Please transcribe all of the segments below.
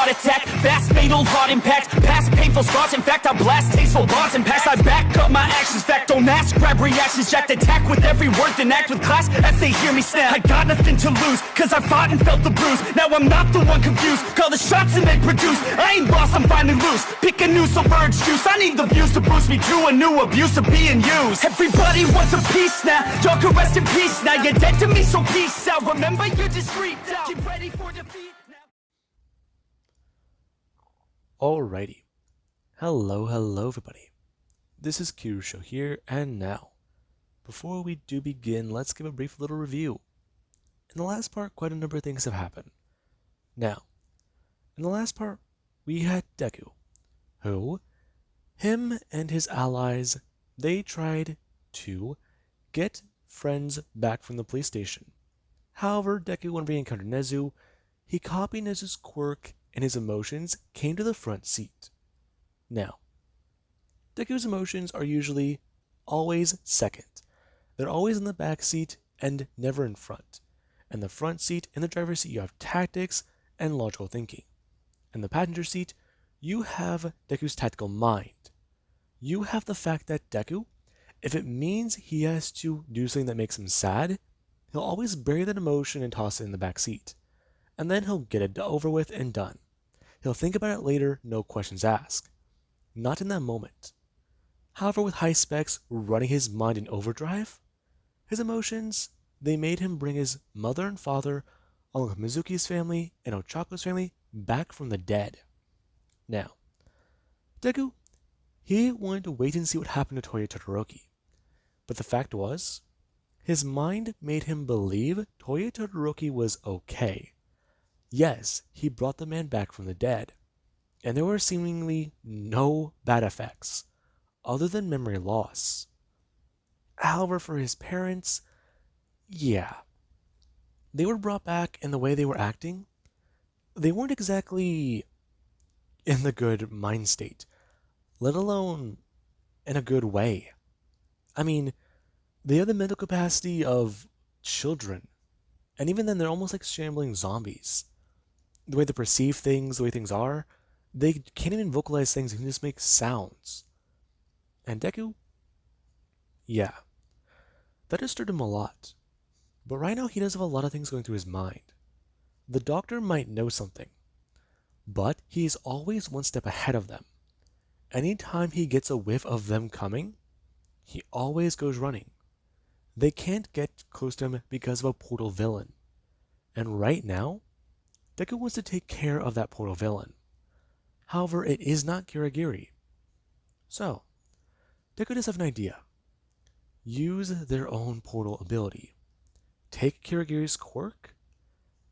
heart attack. Fast, fatal, heart impact. Past painful scars, in fact, I blast tasteful bars and pass. I back up my actions, fact, don't ask, grab reactions, jacked, attack with every word, then act with class as they hear me snap. I got nothing to lose, cause I fought and felt the bruise. Now I'm not the one confused, call the shots and they produce. I ain't lost, I'm finally loose, pick a new submerged juice. I need the views to boost me to a new abuse of being used. Everybody wants a piece now, y'all can rest in peace now. You're dead to me, so peace out, remember you're discreet now. Get ready for defeat now. Alrighty. Hello everybody. This is Kirusho here, and now, before we do begin, let's give a brief little review. In the last part, quite a number of things have happened. Now, in the last part, we had Deku, who, him and his allies, they tried to get friends back from the police station. However, Deku, whenever he encountered Nezu, he copied Nezu's quirk and his emotions came to the front seat. Now, Deku's emotions are usually always second. They're always in the back seat and never in front. In the front seat, in the driver's seat, you have tactics and logical thinking. In the passenger seat, you have Deku's tactical mind. You have the fact that Deku, if it means he has to do something that makes him sad, he'll always bury that emotion and toss it in the back seat. And then he'll get it over with and done. He'll think about it later, no questions asked. Not in that moment. However, with high specs running his mind in overdrive, his emotions, they made him bring his mother and father, along with Mizuki's family and Ochako's family, back from the dead. Now, Deku, he wanted to wait and see what happened to Toya Todoroki. But the fact was, his mind made him believe Toya Todoroki was okay. Yes, he brought the man back from the dead, and there were seemingly no bad effects, other than memory loss. However, for his parents, yeah, they were brought back, and the way they were acting, they weren't exactly in the good mind state, let alone in a good way. I mean, they have the mental capacity of children, and even then they're almost like shambling zombies. The way they perceive things, the way things are, they can't even vocalize things, they can just make sounds. And Deku, yeah, that disturbed him a lot. But right now he does have a lot of things going through his mind. The doctor might know something, but he's always one step ahead of them. Anytime he gets a whiff of them coming, he always goes running. They can't get close to him because of a portal villain. And right now, Deku wants to take care of that portal villain. However, it is not Kirigiri. So, Deku does have an idea. Use their own portal ability. Take Kirigiri's quirk,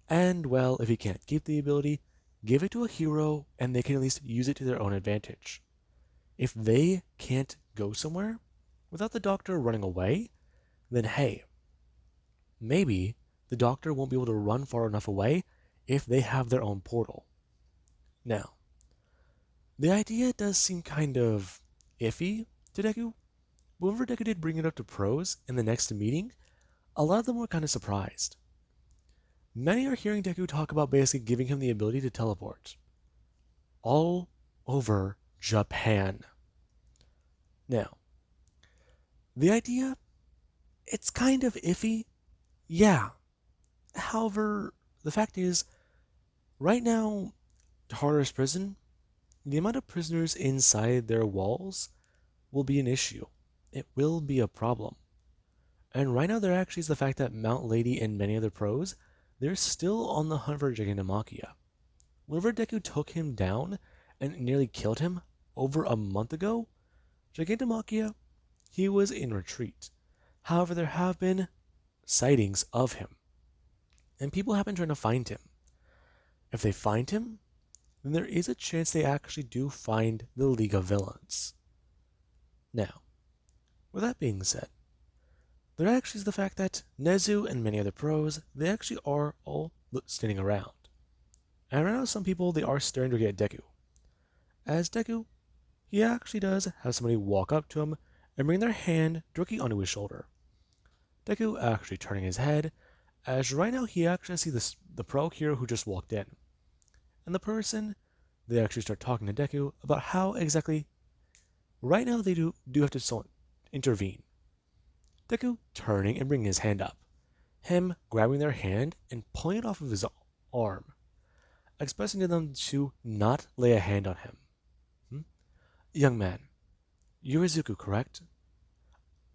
and well, if he can't keep the ability, give it to a hero and they can at least use it to their own advantage. If they can't go somewhere without the doctor running away, then hey, maybe the doctor won't be able to run far enough away if they have their own portal. Now, the idea does seem kind of iffy to Deku, but whenever Deku did bring it up to pros in the next meeting, a lot of them were kind of surprised. Many are hearing Deku talk about basically giving him the ability to teleport all over Japan. Now, the idea, it's kind of iffy, yeah. However, the fact is, right now, Tartarus Prison, the amount of prisoners inside their walls will be an issue. It will be a problem. And right now there actually is the fact that Mount Lady and many other pros, they're still on the hunt for Gigantomachia. Whenever Deku took him down and nearly killed him over a month ago, Gigantomachia, he was in retreat. However, there have been sightings of him, and people have been trying to find him. If they find him, then there is a chance they actually do find the League of Villains. Now, with that being said, there actually is the fact that Nezu and many other pros, they actually are all standing around. And right now some people, they are staring to get Deku. As Deku, he actually does have somebody walk up to him and bring their hand directly onto his shoulder. Deku actually turning his head, as right now he actually sees the pro hero who just walked in. And the person they actually start talking to Deku about how exactly right now they do have to intervene. Deku turning and bringing his hand up, him grabbing their hand and pulling it off of his arm, expressing to them to not lay a hand on him. Hmm? Young man, you're Izuku, correct?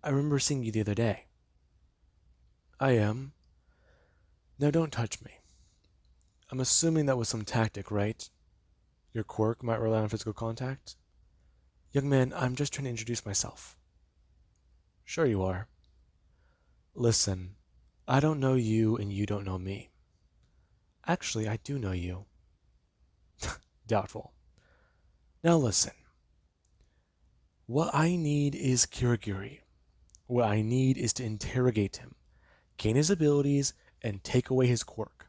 I remember seeing you the other day. I am. Now don't touch me. I'm assuming that was some tactic, right? Your quirk might rely on physical contact? Young man, I'm just trying to introduce myself. Sure you are. Listen, I don't know you and you don't know me. Actually, I do know you. Doubtful. Now listen. What I need is Kirigiri. What I need is to interrogate him, gain his abilities, and take away his quirk.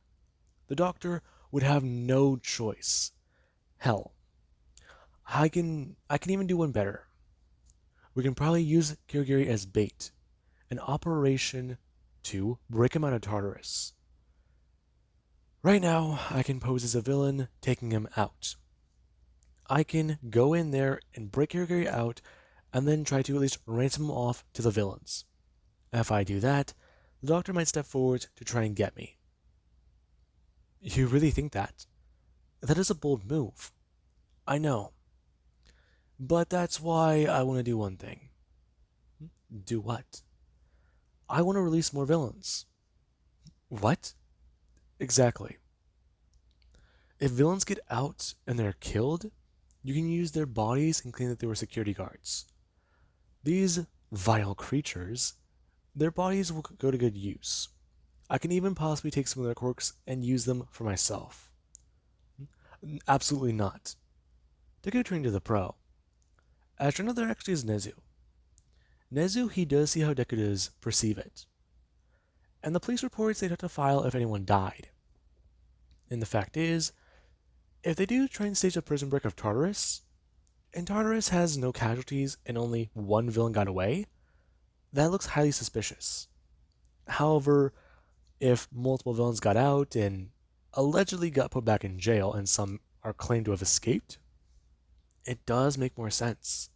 The doctor would have no choice. Hell, I can even do one better. We can probably use Kirigiri as bait, an operation to break him out of Tartarus. Right now, I can pose as a villain, taking him out. I can go in there and break Kirigiri out, and then try to at least ransom him off to the villains. If I do that, the doctor might step forward to try and get me. You really think that? That is a bold move. I know. But that's why I want to do one thing. Do what? I want to release more villains. What? Exactly. If villains get out and they're killed, you can use their bodies and claim that they were security guards. These vile creatures, their bodies will go to good use. I can even possibly take some of their quirks and use them for myself. Absolutely not. Deku turned to the pro. As another there actually is Nezu. Nezu, he does see how Deku does perceive it. And the police reports they'd have to file if anyone died. And the fact is, if they do try and stage a prison break of Tartarus, and Tartarus has no casualties and only one villain got away, that looks highly suspicious. However, if multiple villains got out and allegedly got put back in jail and some are claimed to have escaped, it does make more sense.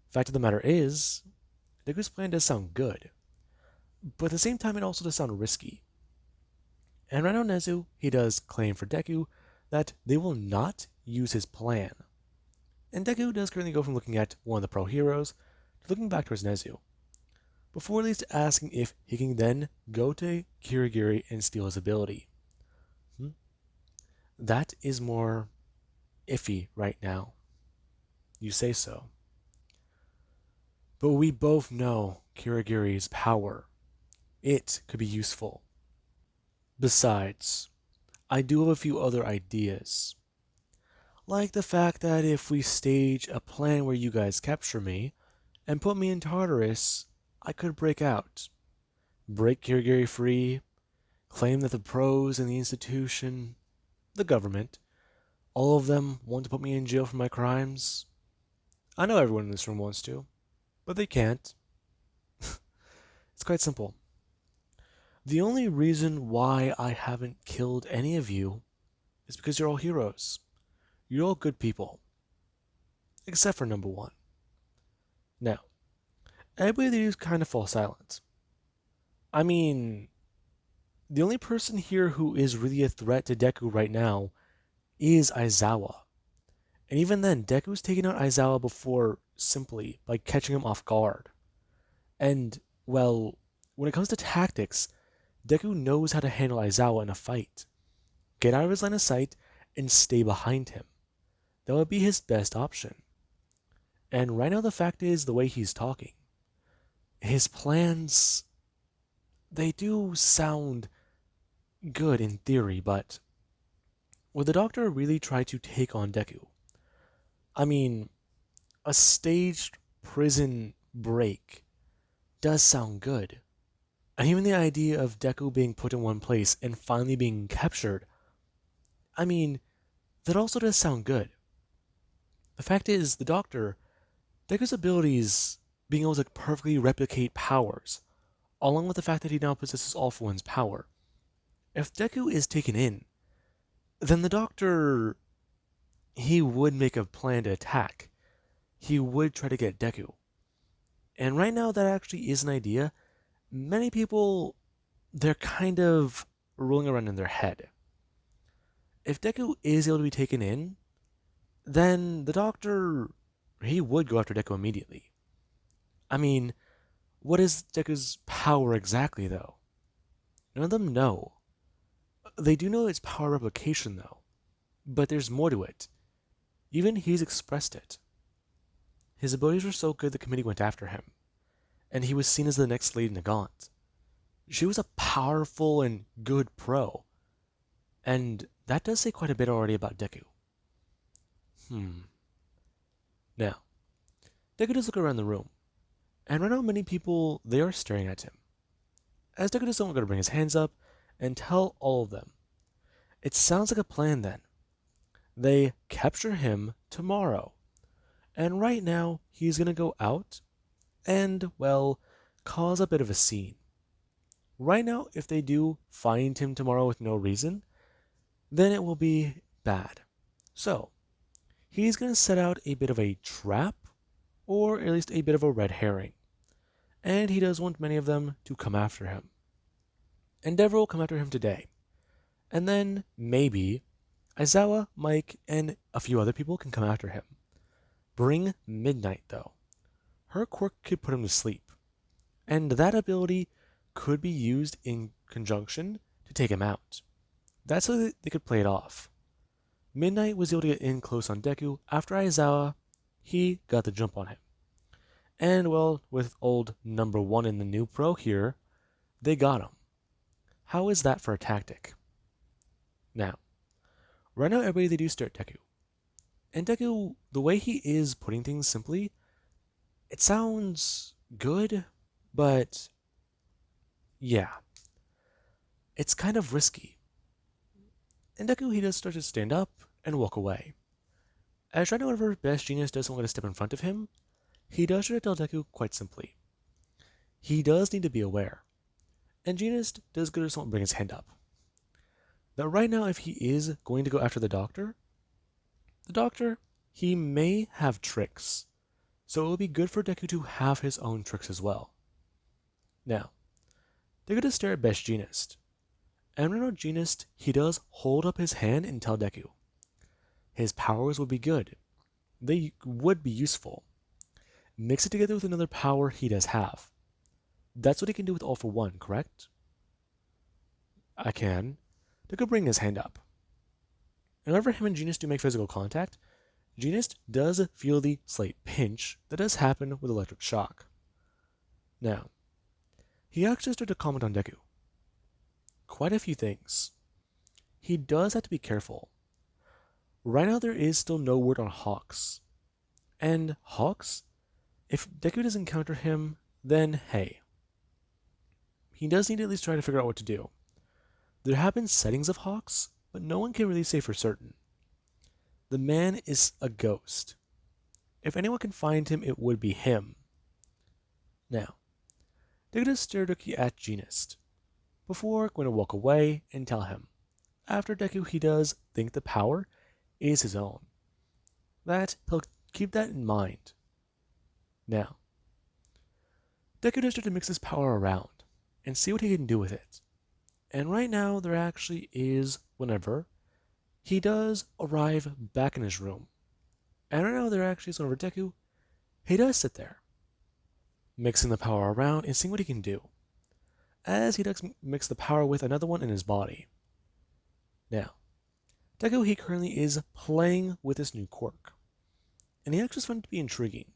Fact of the matter is, Deku's plan does sound good, but at the same time it also does sound risky. And right now Nezu, he does claim for Deku that they will not use his plan. And Deku does currently go from looking at one of the pro heroes to looking back towards Nezu, before at least asking if he can then go to Kirigiri and steal his ability. That is more iffy right now. You say so. But we both know Kirigiri's power. It could be useful. Besides, I do have a few other ideas. Like the fact that if we stage a plan where you guys capture me and put me in Tartarus, I could break out. Break Kirigiri free, claim that the pros in the institution, the government, all of them want to put me in jail for my crimes. I know everyone in this room wants to, but they can't. It's quite simple. The only reason why I haven't killed any of you is because you're all heroes. You're all good people. Except for number one. Now, everybody they do kind of fall silent. I mean, the only person here who is really a threat to Deku right now is Aizawa. And even then, Deku's taken out Aizawa before simply by catching him off guard. And, well, when it comes to tactics, Deku knows how to handle Aizawa in a fight. Get out of his line of sight and stay behind him. That would be his best option. And right now the fact is, the way he's talking, his plans, they do sound good in theory, but would the Doctor really try to take on Deku? I mean, a staged prison break does sound good. And even the idea of Deku being put in one place and finally being captured, I mean, that also does sound good. The fact is, the Doctor, Deku's abilities being able to perfectly replicate powers, along with the fact that he now possesses All For One's power. If Deku is taken in, then the Doctor, he would make a plan to attack. He would try to get Deku. And right now, that actually is an idea. Many people, they're kind of rolling around in their head. If Deku is able to be taken in, then the Doctor, he would go after Deku immediately. I mean, what is Deku's power exactly, though? None of them know. They do know its power replication, though. But there's more to it. Even he's expressed it. His abilities were so good the committee went after him, and he was seen as the next Lady Nagant. She was a powerful and good pro, and that does say quite a bit already about Deku. Now, Deku does look around the room, and right now many people, they are staring at him. As Deku does someone going to bring his hands up and tell all of them. It sounds like a plan then. They capture him tomorrow, and right now he's going to go out and, well, cause a bit of a scene. Right now, if they do find him tomorrow with no reason, then it will be bad. So, he's going to set out a bit of a trap, or at least a bit of a red herring. And he does want many of them to come after him. Endeavor will come after him today. And then, maybe, Aizawa, Mike, and a few other people can come after him. Bring Midnight, though. Her quirk could put him to sleep. And that ability could be used in conjunction to take him out. That's how they could play it off. Midnight was able to get in close on Deku after Aizawa, he got the jump on him. And well, with old number 1 in the new pro here, they got him. How is that for a tactic? Now, right now everybody they do stare at Deku. And Deku, the way he is putting things simply, it sounds good, but yeah, it's kind of risky. And Deku, he does start to stand up and walk away. As right now, whenever Best Genius doesn't want to step in front of him, he does try to tell Deku quite simply. He does need to be aware. And Genius does go to someone bring his hand up. That right now, if he is going to go after the Doctor, he may have tricks. So it will be good for Deku to have his own tricks as well. Now, Deku does stare at Best Genius. And right now, Genius, he does hold up his hand and tell Deku. His powers would be good. They would be useful. Mix it together with another power he does have. That's what he can do with All for One, correct? I can. Deku bring his hand up. And whenever him and Genius do make physical contact, Genius does feel the slight pinch that does happen with electric shock. Now, he actually started to comment on Deku. Quite a few things. He does have to be careful. Right now there is still no word on Hawks. And Hawks, if Deku does encounter him, then hey. He does need to at least try to figure out what to do. There have been sightings of Hawks, but no one can really say for certain. The man is a ghost. If anyone can find him, it would be him. Now, Deku does stare at Genius, before going to walk away and tell him. After Deku, he does think the power is his own. That he'll keep that in mind. Now, Deku does start to mix his power around and see what he can do with it. And right now, there actually is, whenever, he does arrive back in his room. And right now, there actually is over Deku. He does sit there, mixing the power around and seeing what he can do, as he does mix the power with another one in his body. Now, Deku, he currently is playing with this new quirk, and he actually found it to be intriguing.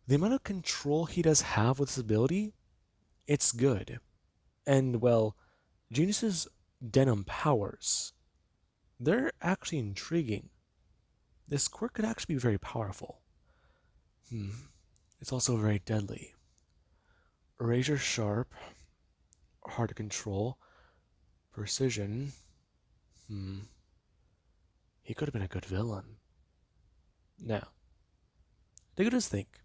The amount of control he does have with his ability, it's good. And, well, Genius's denim powers, they're actually intriguing. This quirk could actually be very powerful. It's also very deadly. Razor sharp, hard to control, precision. He could have been a good villain. Now, Deku does think.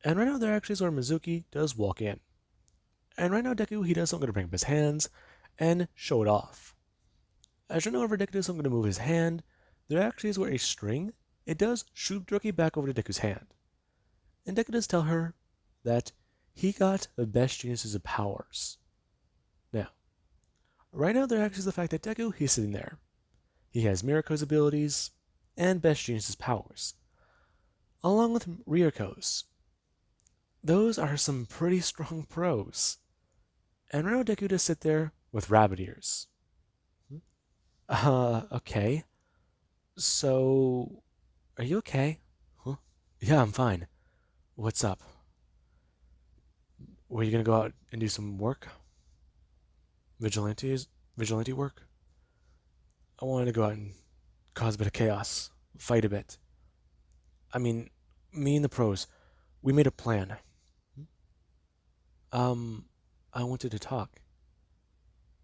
And right now there actually is where Mizuki does walk in. And right now Deku, he does something to bring up his hands and show it off. As you know, whenever Deku does something to move his hand, there actually is where a string, it does shoot directly back over to Deku's hand. And Deku does tell her that he got the best geniuses of powers. Now, right now there actually is the fact that Deku, he's sitting there. He has Miriko's abilities and best geniuses powers, along with Ryoko's. Those are some pretty strong pros. And right now Deku just sit there with rabbit ears. Okay. So, are you okay? Huh? Yeah, I'm fine. What's up? Were you gonna go out and do some work? Vigilante work? I wanted to go out and cause a bit of chaos, fight a bit. I mean, me and the pros, we made a plan. Um, I wanted to talk.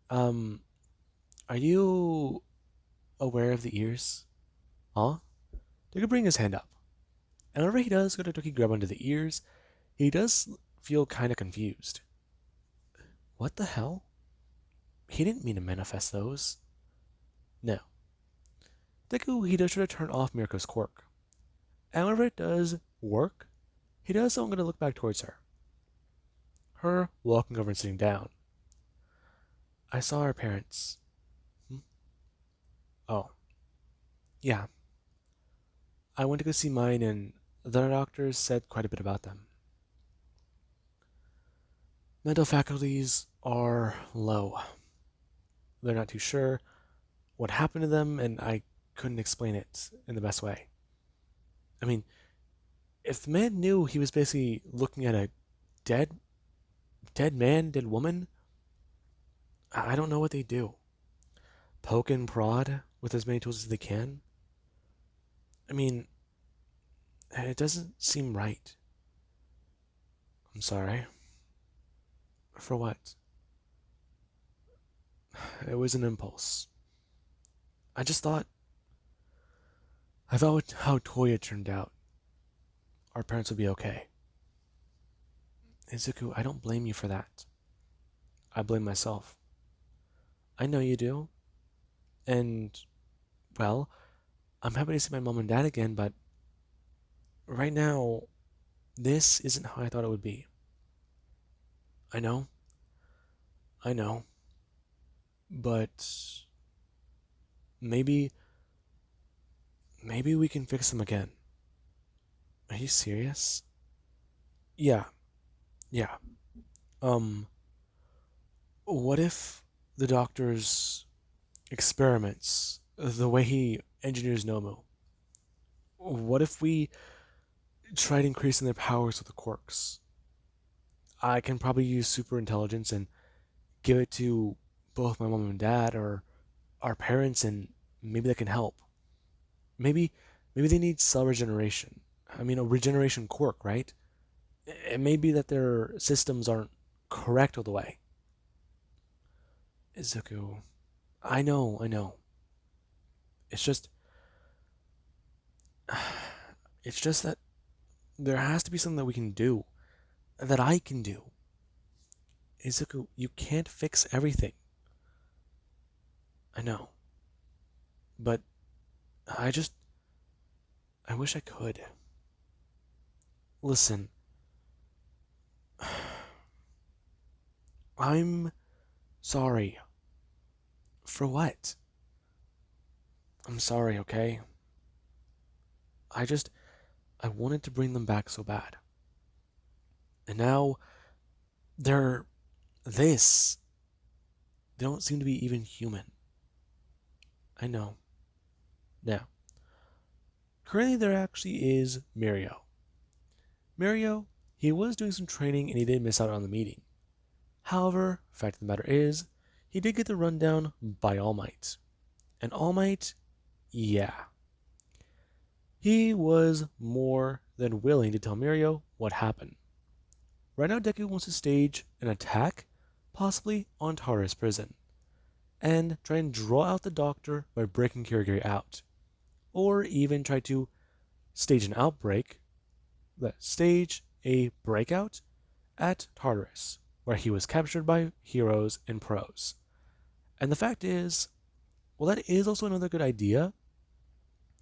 Um, are you aware of the ears? Huh? They could bring his hand up. And whenever he does go to Toki grab onto the ears, he does feel kind of confused. What the hell? He didn't mean to manifest those. No. Deku, he does try to turn off Mirko's quirk. And whenever it does work, he does so I'm going to look back towards her. Her walking over and sitting down. I saw our parents. Oh. Yeah. I went to go see mine and the doctors said quite a bit about them. Mental faculties are low. They're not too sure what happened to them, and I couldn't explain it in the best way. I mean, if the man knew he was basically looking at a dead man, dead woman, I don't know what they do. Poke and prod with as many tools as they can? I mean, it doesn't seem right. I'm sorry. For what? It was an impulse. I thought how Toya turned out. Our parents would be okay. Izuku, I don't blame you for that. I blame myself. I know you do. And, well, I'm happy to see my mom and dad again, but right now, this isn't how I thought it would be. I know. But maybe we can fix them again. Are you serious? Yeah. Yeah. What if the doctor's experiments, the way he engineers Nomu, what if we tried increasing their powers with the quirks? I can probably use super intelligence and give it to both my mom and dad or our parents, and maybe that can help. Maybe they need cell regeneration. I mean, a regeneration quirk, right? It may be that their systems aren't correct all the way. Izuku, I know. It's just, that there has to be something that we can do, that I can do. Izuku, you can't fix everything. I know. But I wish I could. Listen, I'm sorry. For what? I'm sorry, okay? I wanted to bring them back so bad. And now, they're this. They don't seem to be even human. I know. Now, currently there actually is Mirio. Mirio, he was doing some training and he did miss out on the meeting. However, fact of the matter is, he did get the rundown by All Might. And All Might, yeah. He was more than willing to tell Mirio what happened. Right now, Deku wants to stage an attack, possibly on Tara's prison, and try and draw out the doctor by breaking Kirigiri out. Or even try to stage an outbreak, stage a breakout at Tartarus, where he was captured by heroes and pros. And the fact is, well, that is also another good idea,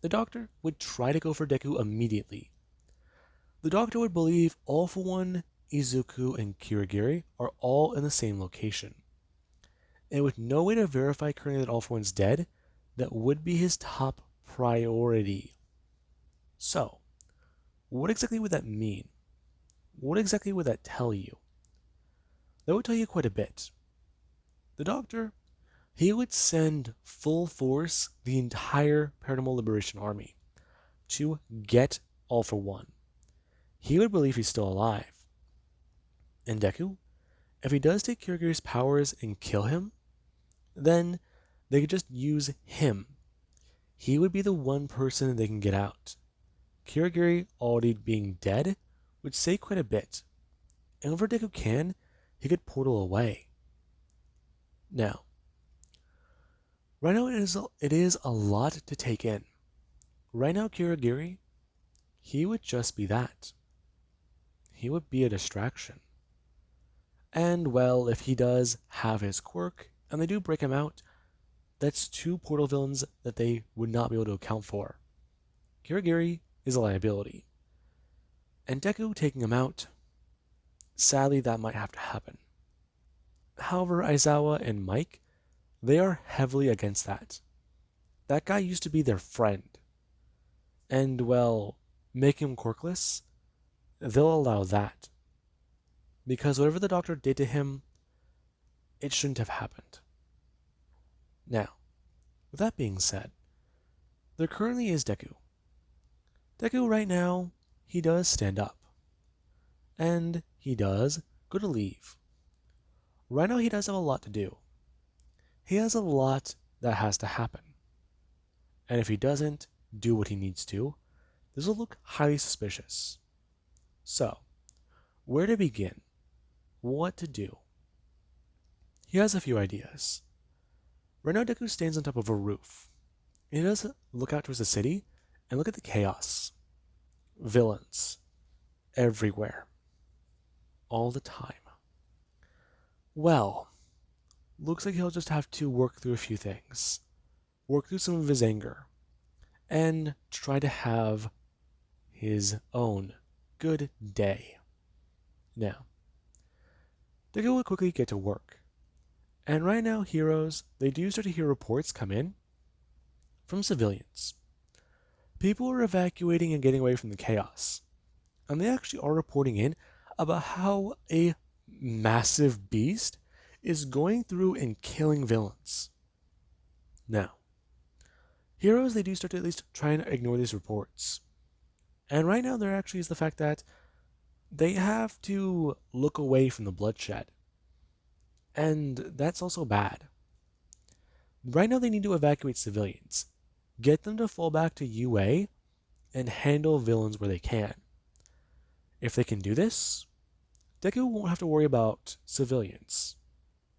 the doctor would try to go for Deku immediately. The doctor would believe All For One, Izuku, and Kirigiri are all in the same location. And with no way to verify currently that All For One's dead, that would be his top priority. So, what exactly would that mean? What exactly would that tell you? That would tell you quite a bit. The doctor, he would send full force the entire Paranormal Liberation Army to get All For One. He would believe he's still alive. And Deku, if he does take Kirigiri's powers and kill him, then they could just use him. He would be the one person they can get out. Kirigiri already being dead would say quite a bit. And whenever Deku can, he could portal away. Now, right now it is a lot to take in. Right now, Kirigiri, he would just be that. He would be a distraction. And well, if he does have his quirk, and they do break him out, that's two portal villains that they would not be able to account for. Kirigiri is a liability. And Deku taking him out, sadly that might have to happen. However, Aizawa and Mike, they are heavily against that. That guy used to be their friend. And well, making him quirkless, they'll allow that. Because whatever the doctor did to him, it shouldn't have happened. Now, with that being said, there currently is Deku. Deku right now, he does stand up. And he does go to leave. Right now he does have a lot to do. He has a lot that has to happen. And if he doesn't do what he needs to, this will look highly suspicious. So, where to begin? What to do? He has a few ideas. Right now Deku stands on top of a roof. He does look out towards the city and look at the chaos. Villains. Everywhere. All the time. Well, looks like he'll just have to work through a few things. Work through some of his anger. And try to have his own good day. Now, Deku will quickly get to work. And right now, heroes, they do start to hear reports come in from civilians. People are evacuating and getting away from the chaos. And they actually are reporting in about how a massive beast is going through and killing villains. Now, heroes, they do start to at least try and ignore these reports. And right now there actually is the fact that they have to look away from the bloodshed. And that's also bad. Right now they need to evacuate civilians. Get them to fall back to UA and handle villains where they can. If they can do this, Deku won't have to worry about civilians.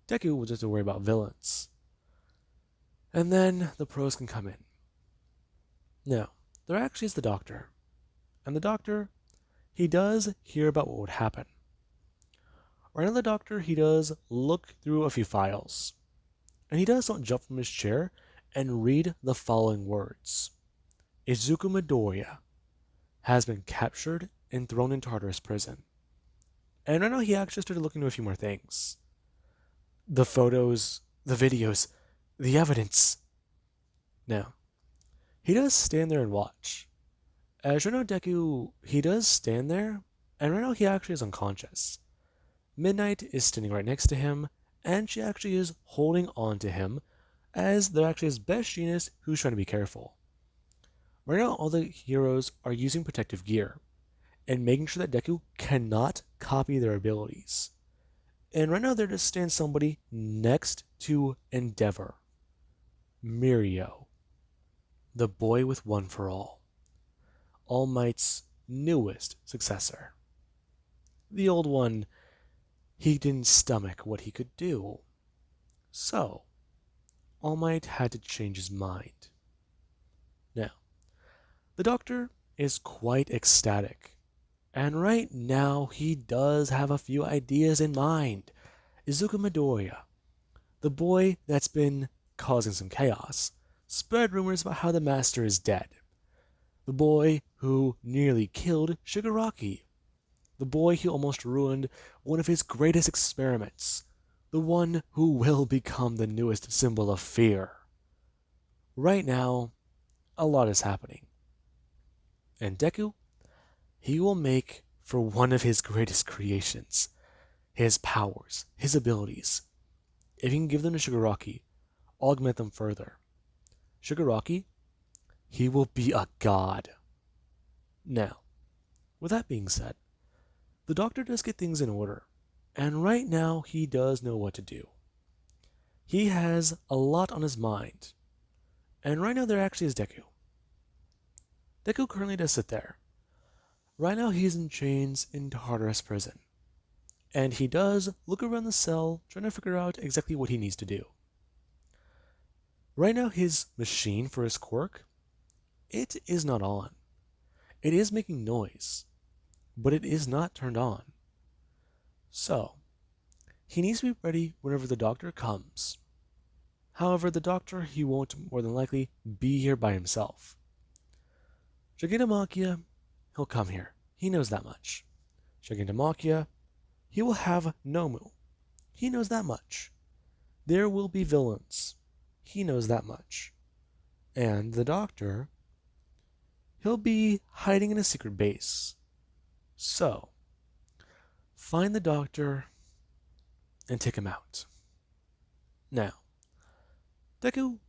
Deku will just have to worry about villains. And then the pros can come in. Now, there actually is the doctor. And the doctor, he does hear about what would happen. Right now the doctor, he does look through a few files. And he does not jump from his chair and read the following words. Izuku Midoriya has been captured and thrown into Tartarus prison. And right now he actually started looking into a few more things. The photos, the videos, the evidence. Now, he does stand there and watch. As right now Deku, he does stand there, and right now he actually is unconscious. Midnight is standing right next to him, and she actually is holding on to him, as there actually is Best Jeanist who's trying to be careful. Right now all the heroes are using protective gear, and making sure that Deku cannot copy their abilities. And right now there just stands somebody next to Endeavor. Mirio. The boy with One for All. All Might's newest successor. The old one, he didn't stomach what he could do. So, All Might had to change his mind. Now, the doctor is quite ecstatic. And right now, he does have a few ideas in mind. Izuku Midoriya, the boy that's been causing some chaos, spread rumors about how the master is dead. The boy who nearly killed Shigaraki. The boy who almost ruined one of his greatest experiments. The one who will become the newest symbol of fear. Right now, a lot is happening. And Deku, he will make for one of his greatest creations. His powers, his abilities. If he can give them to Shigaraki, augment them further. Shigaraki, he will be a god. Now, with that being said, the Doctor does get things in order, and right now he does know what to do. He has a lot on his mind, and right now there actually is Deku. Deku currently does sit there. Right now he's in chains in Tartarus prison, and he does look around the cell trying to figure out exactly what he needs to do. Right now his machine for his quirk, it is not on. It is making noise, but it is not turned on. So, he needs to be ready whenever the Doctor comes. However, the Doctor, he won't more than likely be here by himself. Shigedamakia, he'll come here. He knows that much. Shigedamakia, he will have Nomu. He knows that much. There will be villains. He knows that much. And the Doctor, he'll be hiding in a secret base. So, find the Doctor and take him out. Now, Deku,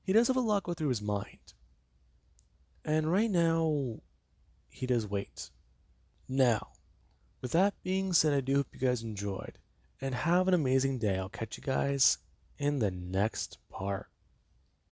he does have a lot go through his mind. And right now, he does wait. Now, with that being said, I do hope you guys enjoyed. And have an amazing day. I'll catch you guys in the next part.